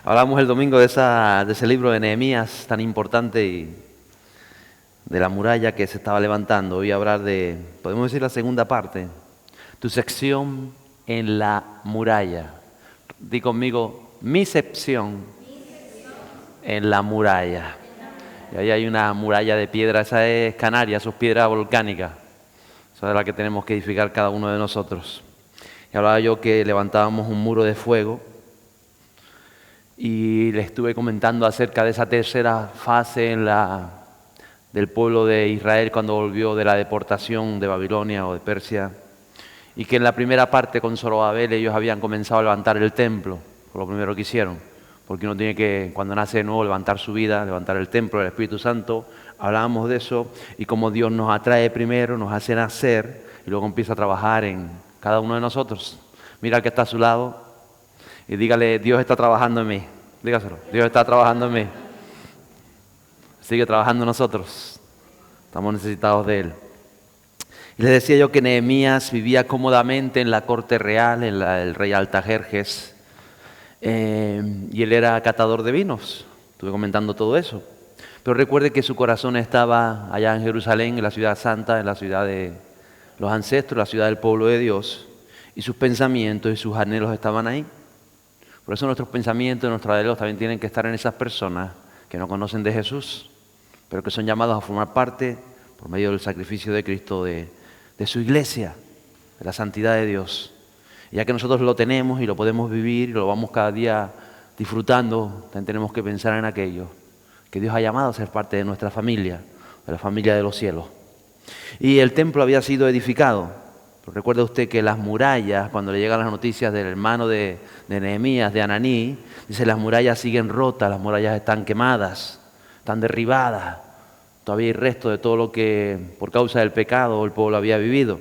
Hablamos el domingo de ese libro de Nehemías tan importante y de la muralla que se estaba levantando. Hoy hablar de, podemos decir, la segunda parte, tu sección en la muralla. Di conmigo, mi sección en la muralla. Y ahí hay una muralla de piedra, esa es Canarias, eso es piedra volcánica. Esa es la que tenemos que edificar cada uno de nosotros. Y hablaba yo que levantábamos un muro de fuego y le estuve comentando acerca de esa tercera fase del pueblo de Israel cuando volvió de la deportación de Babilonia o de Persia, y que en la primera parte con Zorobabel ellos habían comenzado a levantar el templo, por lo primero que hicieron, porque uno tiene que, cuando nace de nuevo, levantar su vida, levantar el templo del Espíritu Santo. Hablábamos de eso y cómo Dios nos atrae primero, nos hace nacer y luego empieza a trabajar en cada uno de nosotros. Mira al que está a su lado y dígale, Dios está trabajando en mí. Dígaselo, Dios está trabajando en mí. Sigue trabajando en nosotros. Estamos necesitados de Él. Y les decía yo que Nehemías vivía cómodamente en la corte real, el rey Artajerjes, y él era catador de vinos. Estuve comentando todo eso. Pero recuerde que su corazón estaba allá en Jerusalén, en la ciudad santa, en la ciudad de los ancestros, la ciudad del pueblo de Dios, y sus pensamientos y sus anhelos estaban ahí. Por eso nuestros pensamientos y nuestros anhelos también tienen que estar en esas personas que no conocen de Jesús, pero que son llamados a formar parte, por medio del sacrificio de Cristo, de su iglesia, de la santidad de Dios. Y ya que nosotros lo tenemos y lo podemos vivir y lo vamos cada día disfrutando, también tenemos que pensar en aquello que Dios ha llamado a ser parte de nuestra familia, de la familia de los cielos. Y el templo había sido edificado. Recuerde usted que las murallas, cuando le llegan las noticias del hermano de Nehemías, de Ananí, dice las murallas siguen rotas, las murallas están quemadas, están derribadas. Todavía hay resto de todo lo que por causa del pecado el pueblo había vivido.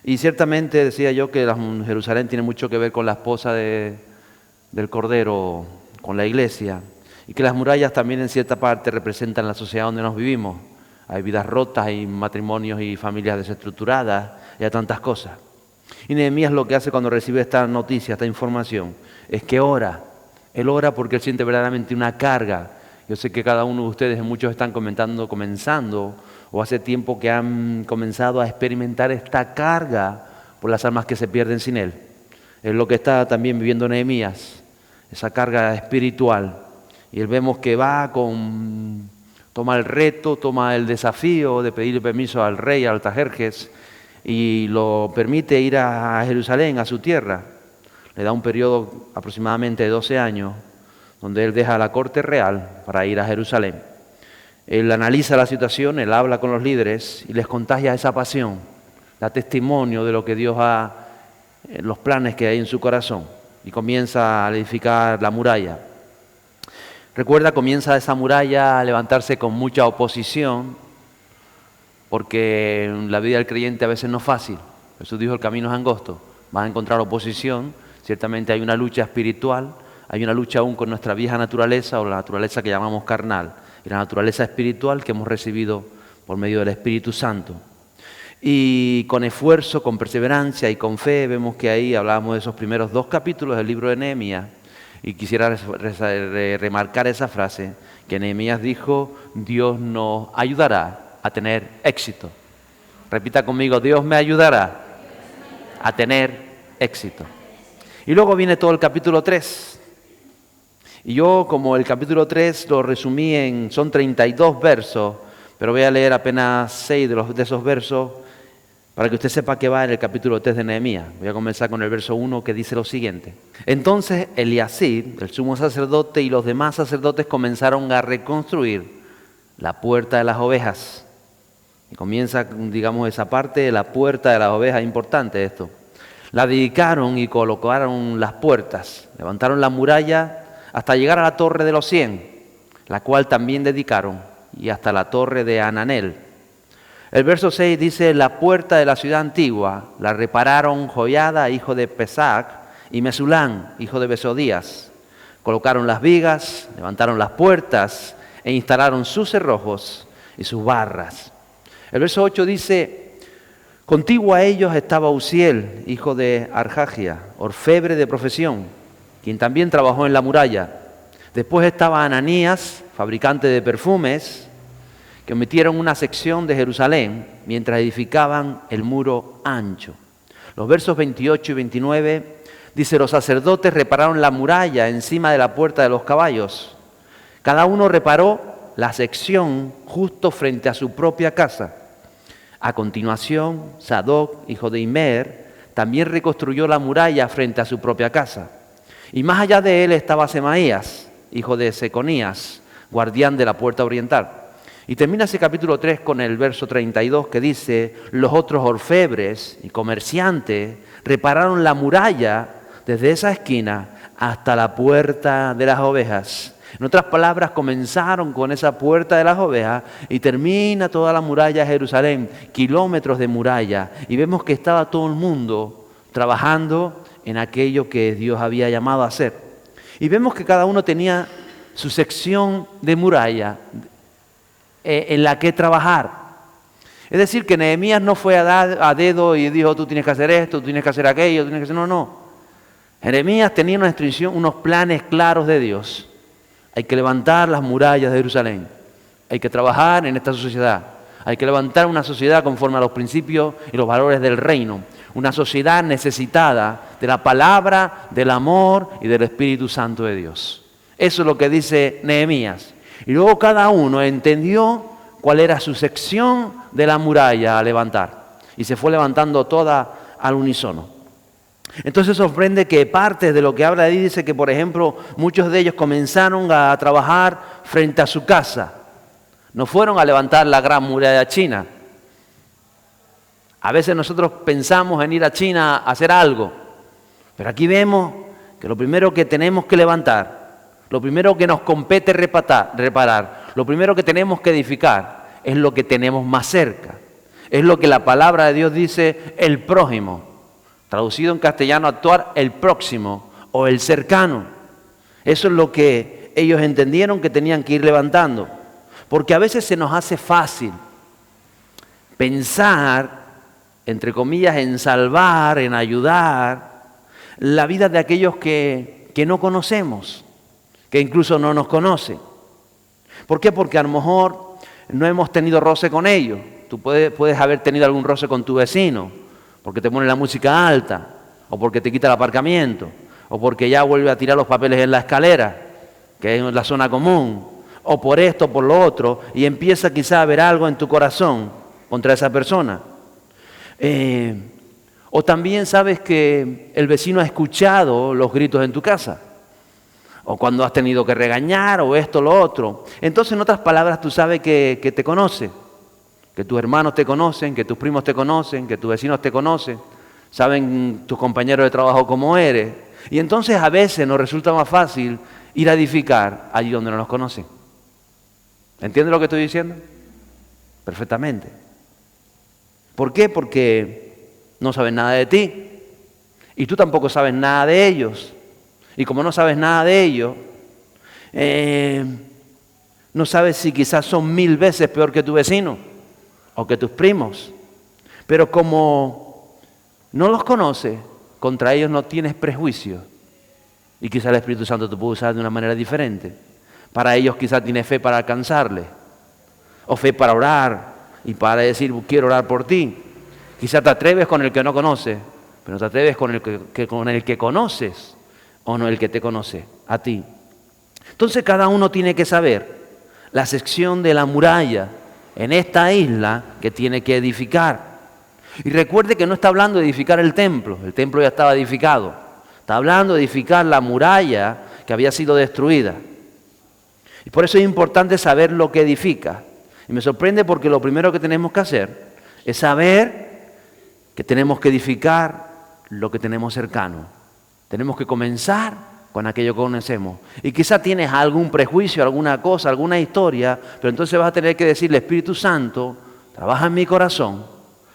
Y ciertamente decía yo que Jerusalén tiene mucho que ver con la esposa del Cordero, con la iglesia, y que las murallas también en cierta parte representan la sociedad donde nos vivimos. Hay vidas rotas, hay matrimonios y familias desestructuradas, y hay tantas cosas. Y Nehemías lo que hace cuando recibe esta noticia, esta información, es que ora. Él ora porque él siente verdaderamente una carga. Yo sé que cada uno de ustedes, muchos están comenzando, o hace tiempo que han comenzado a experimentar esta carga por las almas que se pierden sin él. Es lo que está también viviendo Nehemías, esa carga espiritual. Y él vemos que toma el reto, toma el desafío de pedirle permiso al rey Artajerjes y lo permite ir a Jerusalén, a su tierra. Le da un periodo aproximadamente de 12 años, donde él deja la corte real para ir a Jerusalén. Él analiza la situación, él habla con los líderes y les contagia esa pasión, da testimonio de lo que Dios los planes que hay en su corazón, y comienza a edificar la muralla. Recuerda, comienza esa muralla a levantarse con mucha oposición, porque la vida del creyente a veces no es fácil. Jesús dijo, el camino es angosto, vas a encontrar oposición, ciertamente hay una lucha espiritual, hay una lucha aún con nuestra vieja naturaleza o la naturaleza que llamamos carnal, y la naturaleza espiritual que hemos recibido por medio del Espíritu Santo. Y con esfuerzo, con perseverancia y con fe, vemos que ahí hablábamos de esos primeros 2 capítulos del libro de Nehemías. Y quisiera remarcar esa frase que Nehemías dijo, Dios nos ayudará a tener éxito. Repita conmigo, Dios me ayudará a tener éxito. Y luego viene todo el capítulo 3. Y yo, como el capítulo 3 lo resumí son 32 versos, pero voy a leer apenas 6 de esos versos para que usted sepa que va en el capítulo 3 de Nehemías. Voy a comenzar con el verso 1 que dice lo siguiente. Entonces Eliasib, el sumo sacerdote, y los demás sacerdotes comenzaron a reconstruir la puerta de las ovejas. Y comienza, digamos, esa parte de la puerta de las ovejas, importante esto. La dedicaron y colocaron las puertas, levantaron la muralla hasta llegar a la torre de los 100, la cual también dedicaron, y hasta la torre de Ananel. El verso 6 dice, la puerta de la ciudad antigua la repararon Joiada, hijo de Pesac, y Mesulán, hijo de Besodías. Colocaron las vigas, levantaron las puertas e instalaron sus cerrojos y sus barras. El verso 8 dice, contiguo a ellos estaba Uziel, hijo de Arjagia, orfebre de profesión, quien también trabajó en la muralla. Después estaba Ananías, fabricante de perfumes, que metieron una sección de Jerusalén mientras edificaban el muro ancho. Los versos 28 y 29 dice: los sacerdotes repararon la muralla encima de la puerta de los caballos. Cada uno reparó la sección justo frente a su propia casa. A continuación, Sadoc, hijo de Imer, también reconstruyó la muralla frente a su propia casa. Y más allá de él estaba Semaías, hijo de Seconías, guardián de la puerta oriental. Y termina ese capítulo 3 con el verso 32 que dice: los otros orfebres y comerciantes repararon la muralla desde esa esquina hasta la puerta de las ovejas. En otras palabras, comenzaron con esa puerta de las ovejas y termina toda la muralla de Jerusalén, kilómetros de muralla. Y vemos que estaba todo el mundo trabajando en aquello que Dios había llamado a hacer. Y vemos que cada uno tenía su sección de muralla en la que trabajar. Es decir, que Nehemías no fue a dedo y dijo: tú tienes que hacer esto, tú tienes que hacer aquello, tú tienes que hacer... No. Jeremías tenía una instrucción, unos planes claros de Dios. Hay que levantar las murallas de Jerusalén. Hay que trabajar en esta sociedad. Hay que levantar una sociedad conforme a los principios y los valores del reino. Una sociedad necesitada de la palabra, del amor y del Espíritu Santo de Dios. Eso es lo que dice Nehemías. Y luego cada uno entendió cuál era su sección de la muralla a levantar. Y se fue levantando toda al unísono. Entonces sorprende que parte de lo que habla ahí dice que, por ejemplo, muchos de ellos comenzaron a trabajar frente a su casa. No fueron a levantar la gran muralla china. A veces nosotros pensamos en ir a China a hacer algo, pero aquí vemos que lo primero que tenemos que levantar, lo primero que nos compete reparar, lo primero que tenemos que edificar es lo que tenemos más cerca. Es lo que la palabra de Dios dice: el prójimo. Traducido en castellano, actuar el próximo o el cercano. Eso es lo que ellos entendieron que tenían que ir levantando. Porque a veces se nos hace fácil pensar, entre comillas, en salvar, en ayudar la vida de aquellos que no conocemos, que incluso no nos conocen. ¿Por qué? Porque a lo mejor no hemos tenido roce con ellos. Tú puedes haber tenido algún roce con tu vecino, porque te pone la música alta, o porque te quita el aparcamiento, o porque ya vuelve a tirar los papeles en la escalera, que es la zona común, o por esto, por lo otro, y empieza quizá a haber algo en tu corazón contra esa persona. O también sabes que el vecino ha escuchado los gritos en tu casa, o cuando has tenido que regañar, o esto, lo otro. Entonces, en otras palabras, tú sabes que te conoce, que tus hermanos te conocen, que tus primos te conocen, que tus vecinos te conocen, saben tus compañeros de trabajo cómo eres. Y entonces a veces nos resulta más fácil ir a edificar allí donde no nos conocen. ¿Entiendes lo que estoy diciendo? Perfectamente. ¿Por qué? Porque no saben nada de ti y tú tampoco sabes nada de ellos. Y como no sabes nada de ellos, no sabes si quizás son 1000 veces peor que tu vecino o que tus primos. Pero como no los conoces, contra ellos no tienes prejuicio. Y quizás el Espíritu Santo te puede usar de una manera diferente. Para ellos quizás tienes fe para alcanzarle, o fe para orar y para decir: quiero orar por ti. Quizás te atreves con el que no conoces, pero no te atreves con el que conoces, o no el que te conoce a ti. Entonces cada uno tiene que saber la sección de la muralla en esta isla que tiene que edificar. Y recuerde que no está hablando de edificar el templo ya estaba edificado. Está hablando de edificar la muralla que había sido destruida. Y por eso es importante saber lo que edifica. Y me sorprende porque lo primero que tenemos que hacer es saber que tenemos que edificar lo que tenemos cercano. Tenemos que comenzar con aquello que conocemos. Y quizá tienes algún prejuicio, alguna cosa, alguna historia, pero entonces vas a tener que decirle: Espíritu Santo, trabaja en mi corazón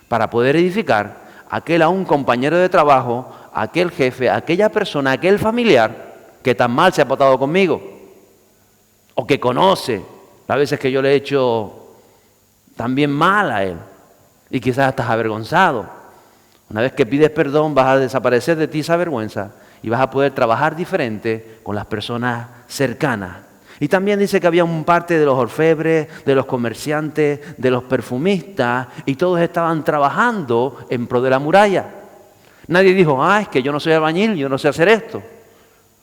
para poder edificar aquel a un compañero de trabajo, aquel jefe, aquella persona, aquel familiar que tan mal se ha portado conmigo, o que conoce las veces que yo le he hecho también mal a él, y quizás estás avergonzado. Una vez que pides perdón, vas a desaparecer de ti esa vergüenza y vas a poder trabajar diferente con las personas cercanas. Y también dice que había un parte de los orfebres, de los comerciantes, de los perfumistas, y todos estaban trabajando en pro de la muralla. Nadie dijo, es que yo no soy albañil, yo no sé hacer esto,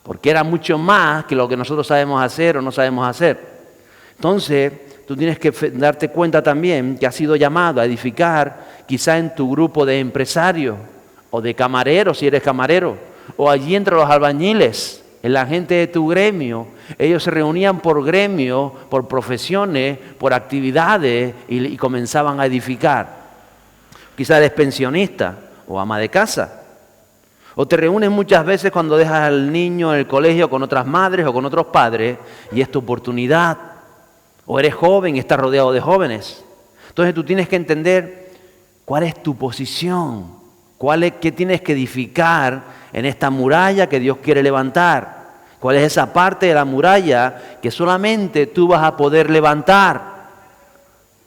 porque era mucho más que lo que nosotros sabemos hacer o no sabemos hacer. Entonces, tú tienes que darte cuenta también que has sido llamado a edificar quizá en tu grupo de empresarios o de camareros, si eres camarero, o allí entre los albañiles, en la gente de tu gremio. Ellos se reunían por gremio, por profesiones, por actividades y comenzaban a edificar. Quizá eres pensionista o ama de casa. O te reúnes muchas veces cuando dejas al niño en el colegio con otras madres o con otros padres y es tu oportunidad. O eres joven y estás rodeado de jóvenes. Entonces tú tienes que entender cuál es tu posición, qué tienes que edificar en esta muralla que Dios quiere levantar. ¿Cuál es esa parte de la muralla que solamente tú vas a poder levantar?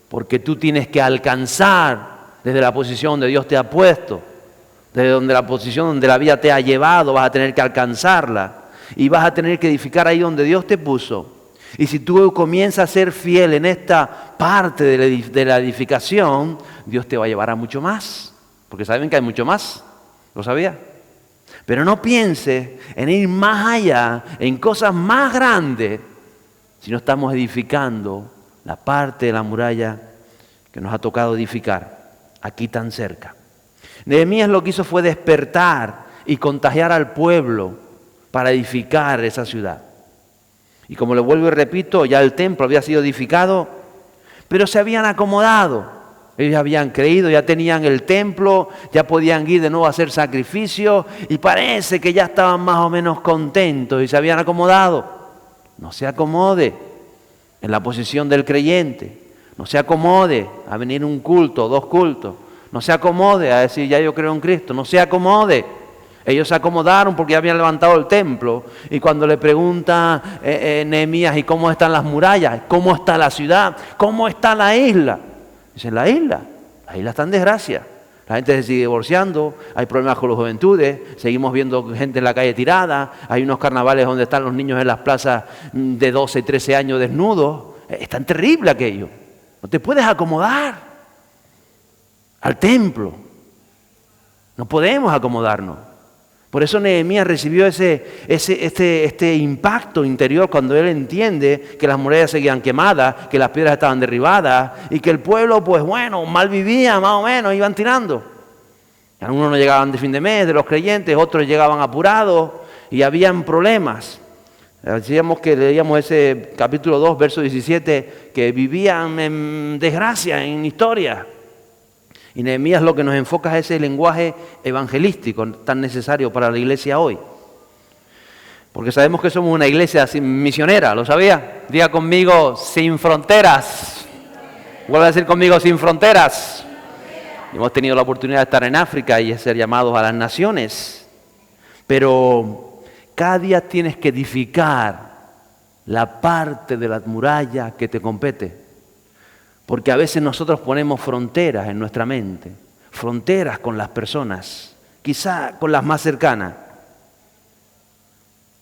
Porque tú tienes que alcanzar desde la posición donde Dios te ha puesto, desde donde la posición donde la vida te ha llevado, vas a tener que alcanzarla y vas a tener que edificar ahí donde Dios te puso. Y si tú comienzas a ser fiel en esta parte de la edificación, Dios te va a llevar a mucho más. Porque saben que hay mucho más, ¿lo sabía? Pero no pienses en ir más allá, en cosas más grandes, si no estamos edificando la parte de la muralla que nos ha tocado edificar, aquí tan cerca. Nehemías lo que hizo fue despertar y contagiar al pueblo para edificar esa ciudad. Y como le vuelvo y repito, ya el templo había sido edificado, pero se habían acomodado. Ellos habían creído, ya tenían el templo, ya podían ir de nuevo a hacer sacrificios y parece que ya estaban más o menos contentos y se habían acomodado. No se acomode en la posición del creyente, no se acomode a venir un culto, 2 cultos, no se acomode a decir ya yo creo en Cristo, no se acomode. Ellos se acomodaron porque ya habían levantado el templo y cuando le pregunta Nehemías, ¿y cómo están las murallas? ¿Cómo está la ciudad? ¿Cómo está la isla? Dicen, la isla está en desgracia. La gente se sigue divorciando, hay problemas con las juventudes, seguimos viendo gente en la calle tirada, hay unos carnavales donde están los niños en las plazas de 12 y 13 años desnudos. Es tan terrible aquello. No te puedes acomodar al templo. No podemos acomodarnos. Por eso Nehemías recibió este impacto interior cuando él entiende que las murallas seguían quemadas, que las piedras estaban derribadas y que el pueblo, pues bueno, mal vivía, más o menos, iban tirando. Algunos no llegaban de fin de mes, de los creyentes, otros llegaban apurados y habían problemas. Decíamos que leíamos ese capítulo 2, verso 17, que vivían en desgracia, en historia. Y Nehemías lo que nos enfoca es ese lenguaje evangelístico tan necesario para la iglesia hoy. Porque sabemos que somos una iglesia misionera, ¿lo sabía? Diga conmigo, sin fronteras. Vuelve a decir conmigo, sin fronteras. Hemos tenido la oportunidad de estar en África y de ser llamados a las naciones. Pero cada día tienes que edificar la parte de la muralla que te compete. Porque a veces nosotros ponemos fronteras en nuestra mente, fronteras con las personas, quizá con las más cercanas.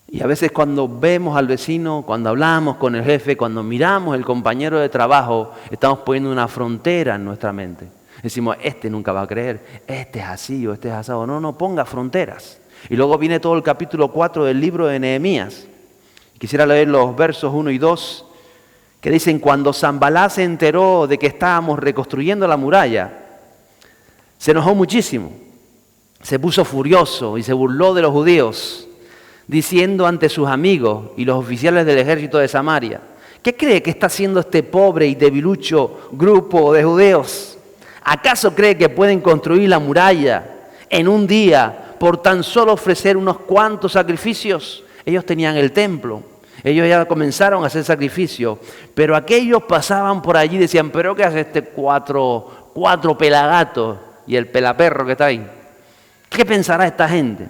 Y a veces cuando vemos al vecino, cuando hablamos con el jefe, cuando miramos al compañero de trabajo, estamos poniendo una frontera en nuestra mente. Decimos, este nunca va a creer, este es así o este es asado. No ponga fronteras. Y luego viene todo el capítulo 4 del libro de Nehemías. Quisiera leer los versos 1 y 2. Que dicen, cuando Sanballat se enteró de que estábamos reconstruyendo la muralla, se enojó muchísimo, se puso furioso y se burló de los judíos, diciendo ante sus amigos y los oficiales del ejército de Samaria, ¿qué cree que está haciendo este pobre y debilucho grupo de judíos? ¿Acaso cree que pueden construir la muralla en un día por tan solo ofrecer unos cuantos sacrificios? Ellos tenían el templo. Ellos ya comenzaron a hacer sacrificios, pero aquellos pasaban por allí y decían, ¿pero qué hace este cuatro pelagatos y el pelaperro que está ahí? ¿Qué pensará esta gente?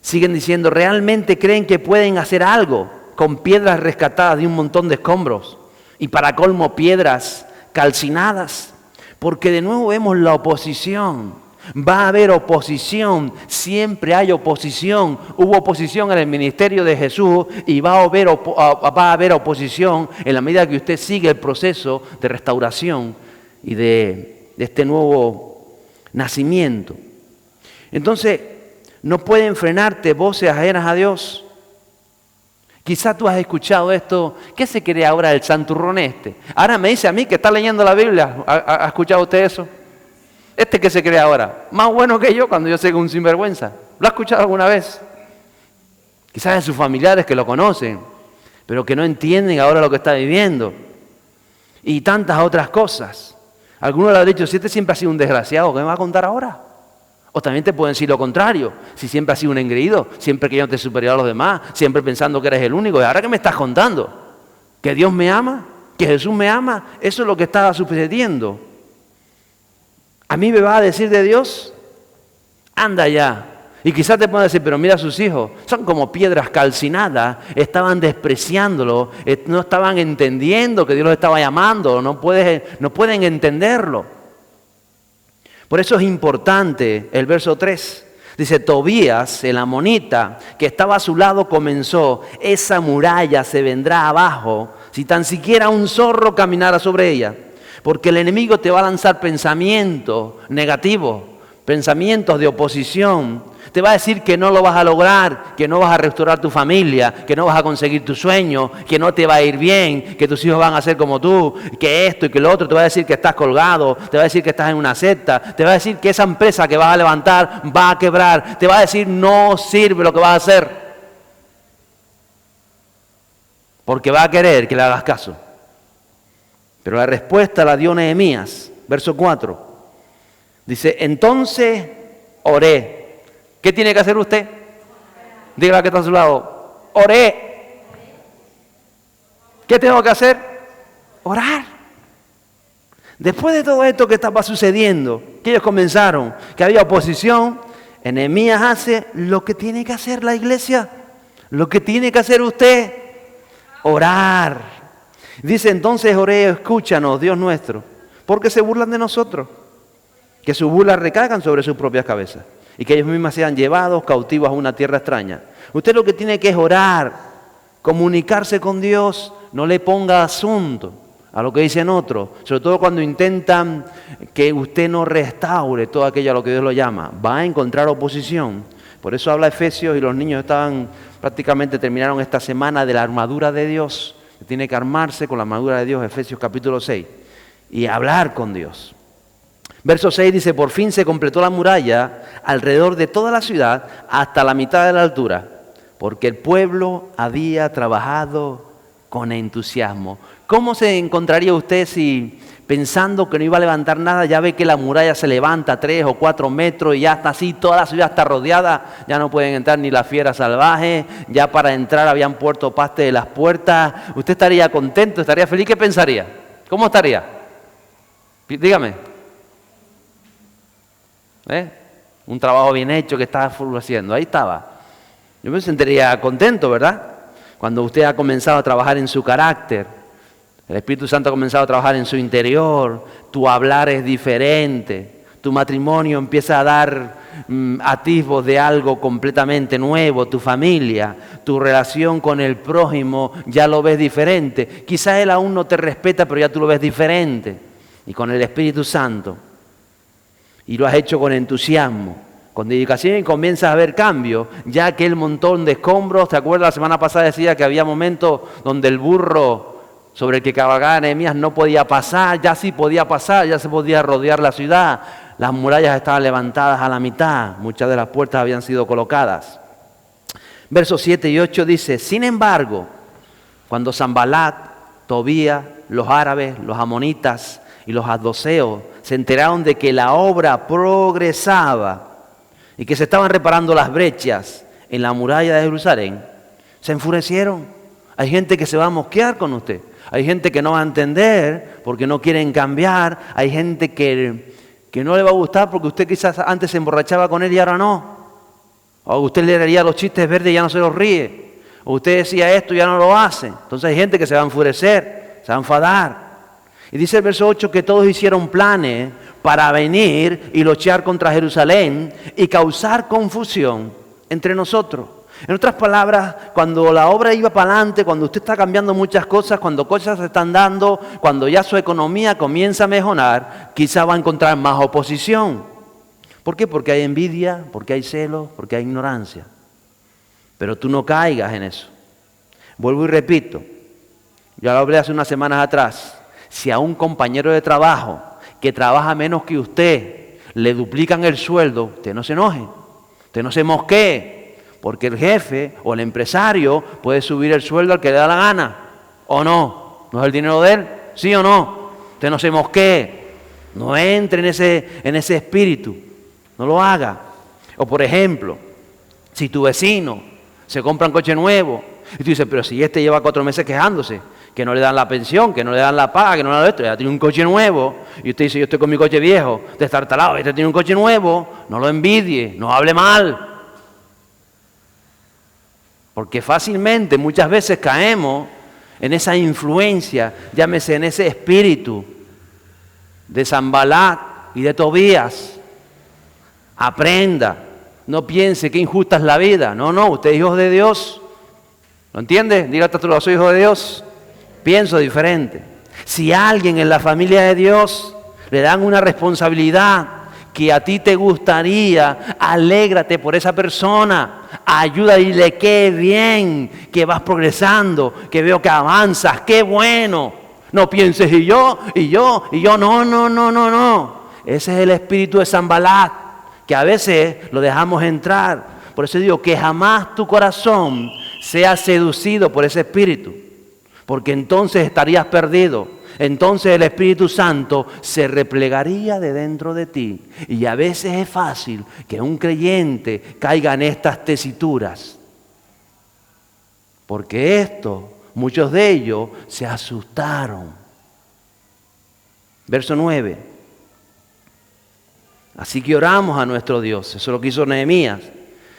Siguen diciendo, ¿realmente creen que pueden hacer algo con piedras rescatadas de un montón de escombros? Y para colmo, piedras calcinadas. Porque de nuevo vemos la oposición. Va a haber oposición, siempre hay oposición. Hubo oposición en el ministerio de Jesús y va a haber oposición en la medida que usted sigue el proceso de restauración y de este nuevo nacimiento. Entonces, no pueden frenarte voces ajenas a Dios. Quizás tú has escuchado esto. ¿Qué se cree ahora el santurrón este? Ahora me dice a mí que está leyendo la Biblia. ¿Ha escuchado usted eso? ¿Este que se cree ahora? Más bueno que yo cuando yo soy un sinvergüenza. ¿Lo ha escuchado alguna vez? Quizás de sus familiares que lo conocen, pero que no entienden ahora lo que está viviendo. Y tantas otras cosas. Algunos le han dicho, si este siempre ha sido un desgraciado, ¿qué me va a contar ahora? O también te pueden decir lo contrario, si siempre has sido un engreído, siempre creyéndote superior a los demás, siempre pensando que eres el único. ¿Y ahora qué me estás contando? ¿Que Dios me ama? ¿Que Jesús me ama? Eso es lo que está sucediendo. ¿A mí me va a decir de Dios? Anda ya. Y quizás te puedan decir, pero mira a sus hijos, son como piedras calcinadas, estaban despreciándolo, no estaban entendiendo que Dios los estaba llamando, no pueden entenderlo. Por eso es importante el verso 3. Dice, Tobías, el amonita, que estaba a su lado, comenzó, esa muralla se vendrá abajo si tan siquiera un zorro caminara sobre ella. Porque el enemigo te va a lanzar pensamientos negativos, pensamientos de oposición. Te va a decir que no lo vas a lograr, que no vas a restaurar tu familia, que no vas a conseguir tu sueño, que no te va a ir bien, que tus hijos van a ser como tú, que esto y que lo otro. Te va a decir que estás colgado, te va a decir que estás en una secta, te va a decir que esa empresa que vas a levantar va a quebrar, te va a decir no sirve lo que vas a hacer. Porque va a querer que le hagas caso. Pero la respuesta la dio Nehemías, verso 4. Dice, entonces oré. ¿Qué tiene que hacer usted? Dígale que está a su lado. Oré. ¿Qué tengo que hacer? Orar. Después de todo esto que estaba sucediendo, que ellos comenzaron, que había oposición, Nehemías hace lo que tiene que hacer la iglesia, lo que tiene que hacer usted, orar. Dice, entonces oré, escúchanos, Dios nuestro, porque se burlan de nosotros, que sus burlas recaigan sobre sus propias cabezas y que ellos mismos sean llevados cautivos a una tierra extraña. Usted lo que tiene que es orar, comunicarse con Dios, no le ponga asunto a lo que dicen otros, sobre todo cuando intentan que usted no restaure todo aquello a lo que Dios lo llama. Va a encontrar oposición. Por eso habla Efesios y los niños terminaron esta semana de la armadura de Dios. Tiene que armarse con la armadura de Dios, Efesios capítulo 6, y hablar con Dios. Verso 6 dice, por fin se completó la muralla alrededor de toda la ciudad hasta la mitad de la altura, porque el pueblo había trabajado con entusiasmo. ¿Cómo se encontraría usted si pensando que no iba a levantar nada, ya ve que la muralla se levanta 3 o 4 metros y ya está así, toda la ciudad está rodeada, ya no pueden entrar ni las fieras salvajes, ya para entrar habían puesto paste de las puertas? ¿Usted estaría contento, estaría feliz? ¿Qué pensaría? ¿Cómo estaría? Dígame. Un trabajo bien hecho que estaba haciendo, ahí estaba. Yo me sentiría contento, ¿verdad? Cuando usted ha comenzado a trabajar en su carácter, el Espíritu Santo ha comenzado a trabajar en su interior, tu hablar es diferente, tu matrimonio empieza a dar atisbos de algo completamente nuevo, tu familia, tu relación con el prójimo ya lo ves diferente. Quizás él aún no te respeta, pero ya tú lo ves diferente. Y con el Espíritu Santo. Y lo has hecho con entusiasmo, con dedicación, y comienzas a ver cambios, ya aquel montón de escombros. ¿Te acuerdas? La semana pasada decía que había momentos donde el burro sobre el que cabalgaba Nehemías no podía pasar, ya sí podía pasar, ya se podía rodear la ciudad. Las murallas estaban levantadas a la mitad, muchas de las puertas habían sido colocadas. Versos 7 y 8 dice, sin embargo, cuando Sanbalat, Tobías, los árabes, los amonitas y los asdoseos se enteraron de que la obra progresaba y que se estaban reparando las brechas en la muralla de Jerusalén, se enfurecieron. Hay gente que se va a mosquear con usted. Hay gente que no va a entender porque no quieren cambiar. Hay gente que no le va a gustar porque usted quizás antes se emborrachaba con él y ahora no. O usted le haría los chistes verdes y ya no se los ríe. O usted decía esto y ya no lo hace. Entonces hay gente que se va a enfurecer, se va a enfadar. Y dice el verso 8 que todos hicieron planes para venir y luchar contra Jerusalén y causar confusión entre nosotros. En otras palabras, cuando la obra iba para adelante, cuando usted está cambiando muchas cosas, cuando cosas se están dando, cuando ya su economía comienza a mejorar, quizá va a encontrar más oposición. ¿Por qué? Porque hay envidia, porque hay celos, porque hay ignorancia. Pero tú no caigas en eso. Vuelvo y repito, ya lo hablé hace unas semanas atrás, si a un compañero de trabajo que trabaja menos que usted le duplican el sueldo, usted no se enoje, usted no se mosquee, porque el jefe o el empresario puede subir el sueldo al que le da la gana, ¿o no? ¿No es el dinero de él? ¿Sí o no? Usted no se mosquee, no entre en ese espíritu, no lo haga. O por ejemplo, si tu vecino se compra un coche nuevo y tú dices, pero si este lleva 4 meses quejándose, que no le dan la pensión, que no le dan la paga, que no le dan esto, ya tiene un coche nuevo, y usted dice, yo estoy con mi coche viejo, destartalado, este tiene un coche nuevo, no lo envidie, no hable mal. Porque fácilmente, muchas veces caemos en esa influencia, llámese en ese espíritu de Sanbalat y de Tobías. Aprenda, no piense que injusta es la vida, no, usted es hijo de Dios, ¿lo entiende? Diga a tu lado, soy hijo de Dios. Pienso diferente. Si a alguien en la familia de Dios le dan una responsabilidad que a ti te gustaría, alégrate por esa persona, ayuda y dile qué bien, que vas progresando, que veo que avanzas, qué bueno. No pienses y yo, no. Ese es el espíritu de Sanbalat, que a veces lo dejamos entrar. Por eso digo que jamás tu corazón sea seducido por ese espíritu, porque entonces estarías perdido. Entonces el Espíritu Santo se replegaría de dentro de ti. Y a veces es fácil que un creyente caiga en estas tesituras, porque muchos de ellos se asustaron. Verso 9. Así que oramos a nuestro Dios, eso es lo que hizo Nehemías,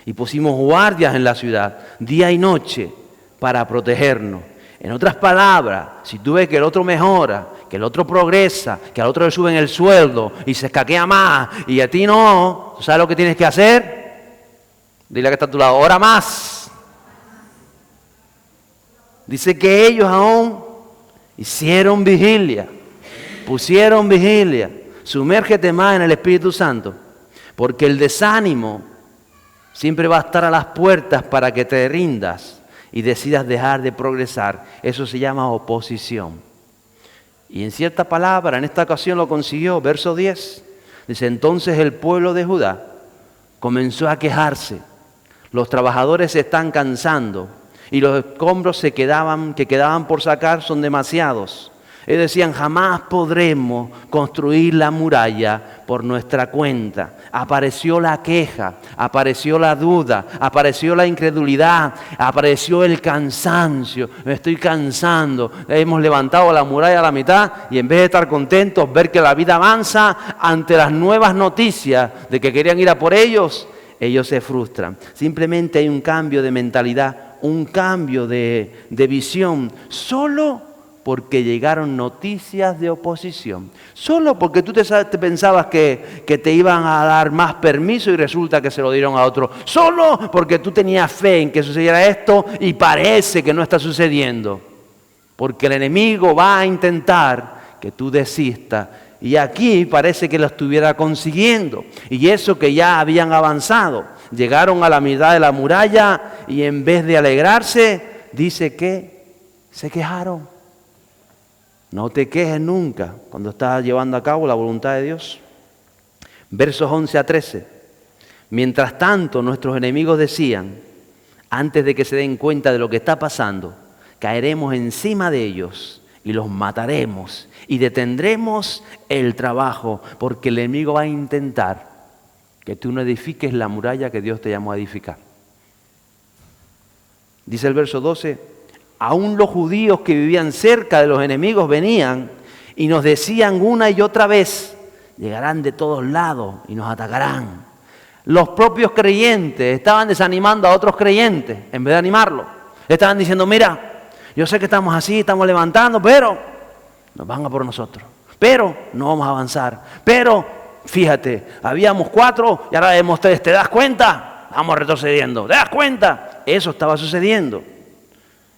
y pusimos guardias en la ciudad, día y noche, para protegernos. En otras palabras, si tú ves que el otro mejora, que el otro progresa, que al otro le suben el sueldo y se escaquea más y a ti no, ¿tú sabes lo que tienes que hacer? Dile a que está a tu lado, ora más. Dice que ellos aún hicieron vigilia, pusieron vigilia. Sumérgete más en el Espíritu Santo, porque el desánimo siempre va a estar a las puertas para que te rindas y decidas dejar de progresar. Eso se llama oposición. Y en cierta palabra, en esta ocasión lo consiguió. Verso 10. Dice, entonces el pueblo de Judá comenzó a quejarse. Los trabajadores se están cansando y los escombros que quedaban por sacar son demasiados. Ellos decían, jamás podremos construir la muralla por nuestra cuenta. Apareció la queja, apareció la duda, apareció la incredulidad, apareció el cansancio. Me estoy cansando. Hemos levantado la muralla a la mitad y en vez de estar contentos, ver que la vida avanza ante las nuevas noticias de que querían ir a por ellos, ellos se frustran. Simplemente hay un cambio de mentalidad, un cambio de visión, solo porque llegaron noticias de oposición. Solo porque tú te pensabas que te iban a dar más permiso y resulta que se lo dieron a otro. Solo porque tú tenías fe en que sucediera esto y parece que no está sucediendo. Porque el enemigo va a intentar que tú desistas. Y aquí parece que lo estuviera consiguiendo. Y eso que ya habían avanzado. Llegaron a la mitad de la muralla y en vez de alegrarse, dice que se quejaron. No te quejes nunca cuando estás llevando a cabo la voluntad de Dios. Versos 11 a 13. Mientras tanto, nuestros enemigos decían, antes de que se den cuenta de lo que está pasando, caeremos encima de ellos y los mataremos y detendremos el trabajo, porque el enemigo va a intentar que tú no edifiques la muralla que Dios te llamó a edificar. Dice el verso 12, aún los judíos que vivían cerca de los enemigos venían y nos decían una y otra vez, llegarán de todos lados y nos atacarán. Los propios creyentes estaban desanimando a otros creyentes en vez de animarlos. Estaban diciendo, mira, yo sé que estamos así, estamos levantando, pero nos van a por nosotros. Pero no vamos a avanzar. Pero, fíjate, habíamos 4 y ahora vemos 3. ¿Te das cuenta? Vamos retrocediendo. ¿Te das cuenta? Eso estaba sucediendo.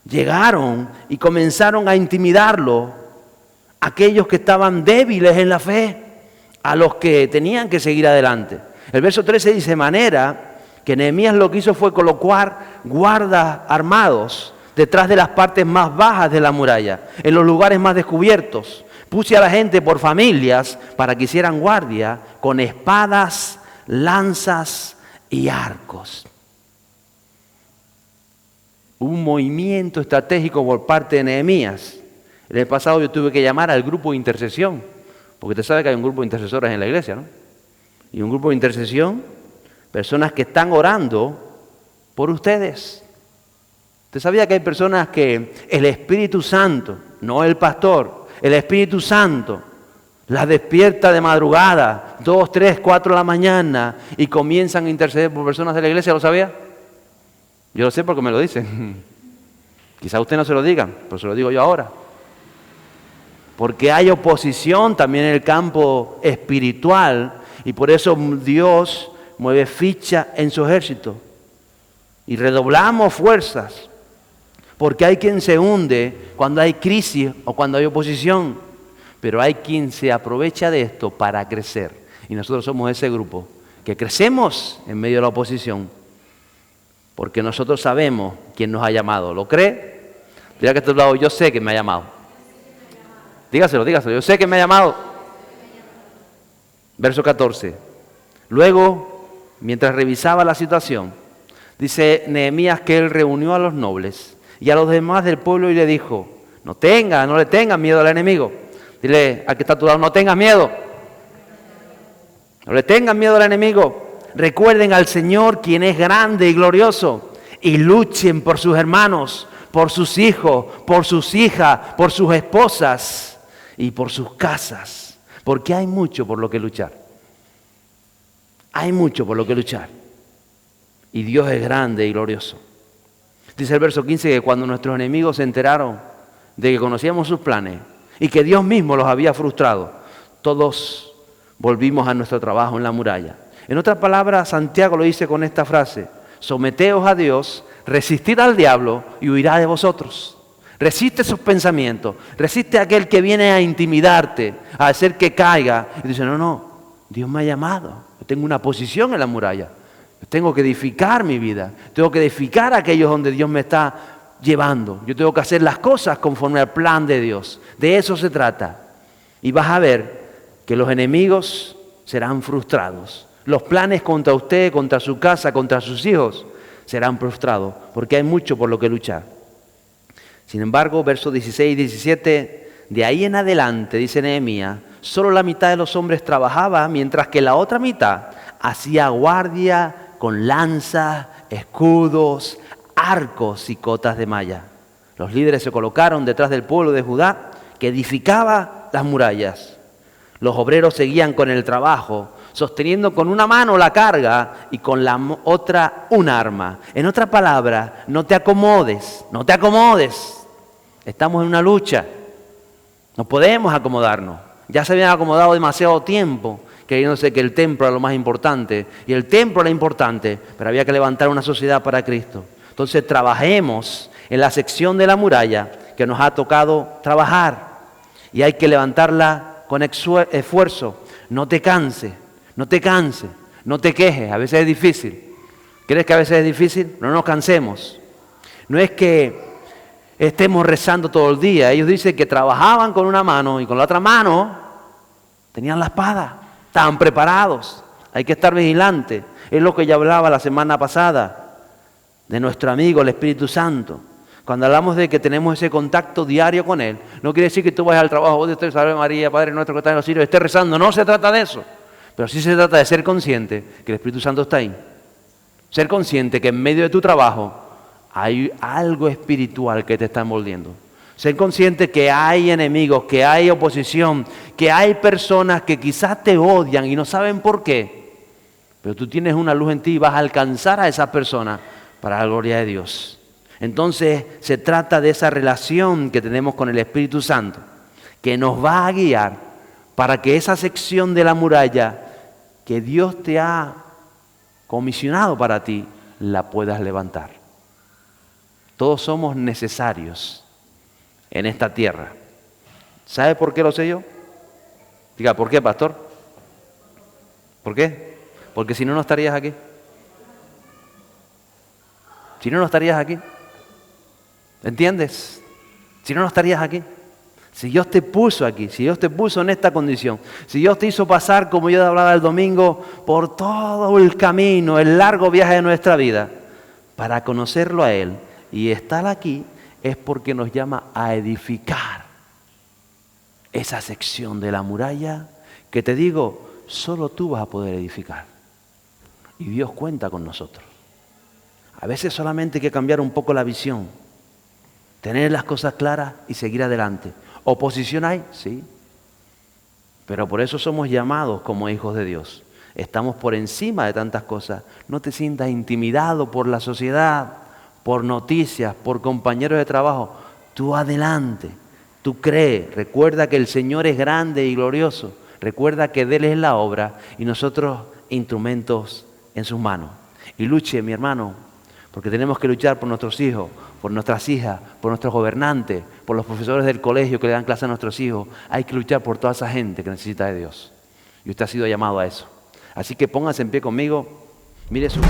Llegaron y comenzaron a intimidarlo aquellos que estaban débiles en la fe, a los que tenían que seguir adelante. El verso 13 dice, de manera que Nehemías lo que hizo fue colocar guardas armados detrás de las partes más bajas de la muralla, en los lugares más descubiertos. Puse a la gente por familias para que hicieran guardia con espadas, lanzas y arcos. Hubo un movimiento estratégico por parte de Nehemías. En el pasado yo tuve que llamar al grupo de intercesión, porque usted sabe que hay un grupo de intercesores en la iglesia, ¿no? Y un grupo de intercesión, personas que están orando por ustedes. Usted sabía que hay personas que el Espíritu Santo, no el pastor, el Espíritu Santo las despierta de madrugada, 2, 3, 4 de la mañana y comienzan a interceder por personas de la iglesia? ¿Lo sabía? Yo lo sé porque me lo dicen. Quizá usted no se lo diga, pero se lo digo yo ahora. Porque hay oposición también en el campo espiritual y por eso Dios mueve ficha en su ejército. Y redoblamos fuerzas, porque hay quien se hunde cuando hay crisis o cuando hay oposición, pero hay quien se aprovecha de esto para crecer. Y nosotros somos ese grupo que crecemos en medio de la oposición, porque nosotros sabemos quién nos ha llamado. ¿Lo cree? Diga que a este lado, yo sé que me ha llamado. Dígaselo, yo sé que me ha llamado. Verso 14. Luego, mientras revisaba la situación, dice Nehemías que él reunió a los nobles y a los demás del pueblo y le dijo, no le tengan miedo al enemigo. Dile al que está a tu lado, no tengas miedo. No le tengan miedo al enemigo. Recuerden al Señor, quien es grande y glorioso, y luchen por sus hermanos, por sus hijos, por sus hijas, por sus esposas y por sus casas, porque hay mucho por lo que luchar. Hay mucho por lo que luchar. Y Dios es grande y glorioso. Dice el verso 15 que cuando nuestros enemigos se enteraron de que conocíamos sus planes y que Dios mismo los había frustrado, todos volvimos a nuestro trabajo en la muralla. En otras palabras, Santiago lo dice con esta frase: someteos a Dios, resistid al diablo y huirá de vosotros. Resiste esos pensamientos, resiste a aquel que viene a intimidarte, a hacer que caiga. Y dice, no, Dios me ha llamado, yo tengo una posición en la muralla, yo tengo que edificar mi vida, tengo que edificar aquellos donde Dios me está llevando. Yo tengo que hacer las cosas conforme al plan de Dios, de eso se trata. Y vas a ver que los enemigos serán frustrados. Los planes contra usted, contra su casa, contra sus hijos serán frustrados, porque hay mucho por lo que luchar. Sin embargo, versos 16 y 17, de ahí en adelante, dice Nehemías, solo la mitad de los hombres trabajaba, mientras que la otra mitad hacía guardia con lanzas, escudos, arcos y cotas de malla. Los líderes se colocaron detrás del pueblo de Judá, que edificaba las murallas. Los obreros seguían con el trabajo, sosteniendo con una mano la carga y con la otra un arma. En otras palabras, no te acomodes. Estamos en una lucha. No podemos acomodarnos. Ya se habían acomodado demasiado tiempo, creyéndose que el templo era lo más importante. Y el templo era importante, pero había que levantar una sociedad para Cristo. Entonces trabajemos en la sección de la muralla que nos ha tocado trabajar. Y hay que levantarla con esfuerzo. No te canses. No te quejes, a veces es difícil. ¿Crees que a veces es difícil? No nos cansemos. No es que estemos rezando todo el día. Ellos dicen que trabajaban con una mano y con la otra mano tenían la espada. Estaban preparados. Hay que estar vigilantes. Es lo que ya hablaba la semana pasada de nuestro amigo el Espíritu Santo. Cuando hablamos de que tenemos ese contacto diario con Él, no quiere decir que tú vayas al trabajo, oh Dios te salve María, Padre nuestro que estás en los cielos, estés rezando. No se trata de eso. Pero sí se trata de ser consciente que el Espíritu Santo está ahí. Ser consciente que en medio de tu trabajo hay algo espiritual que te está envolviendo. Ser consciente que hay enemigos, que hay oposición, que hay personas que quizás te odian y no saben por qué. Pero tú tienes una luz en ti y vas a alcanzar a esas personas para la gloria de Dios. Entonces se trata de esa relación que tenemos con el Espíritu Santo, que nos va a guiar para que esa sección de la muralla que Dios te ha comisionado para ti, la puedas levantar. Todos somos necesarios en esta tierra. ¿Sabe por qué lo sé yo? Diga, ¿por qué, pastor? ¿Por qué? Porque si no, no estarías aquí. Si no, no estarías aquí. ¿Entiendes? Si no, no estarías aquí. Si Dios te puso aquí, si Dios te puso en esta condición, si Dios te hizo pasar, como yo hablaba el domingo, por todo el camino, el largo viaje de nuestra vida, para conocerlo a Él y estar aquí, es porque nos llama a edificar esa sección de la muralla que te digo, solo tú vas a poder edificar. Y Dios cuenta con nosotros. A veces solamente hay que cambiar un poco la visión, tener las cosas claras y seguir adelante. ¿Oposición hay? Sí. Pero por eso somos llamados como hijos de Dios. Estamos por encima de tantas cosas. No te sientas intimidado por la sociedad, por noticias, por compañeros de trabajo. Tú adelante, tú crees. Recuerda que el Señor es grande y glorioso. Recuerda que de Él es la obra y nosotros instrumentos en sus manos. Y luche, mi hermano, porque tenemos que luchar por nuestros hijos, por nuestras hijas, por nuestros gobernantes, por los profesores del colegio que le dan clase a nuestros hijos. Hay que luchar por toda esa gente que necesita de Dios. Y usted ha sido llamado a eso. Así que póngase en pie conmigo. Mire su...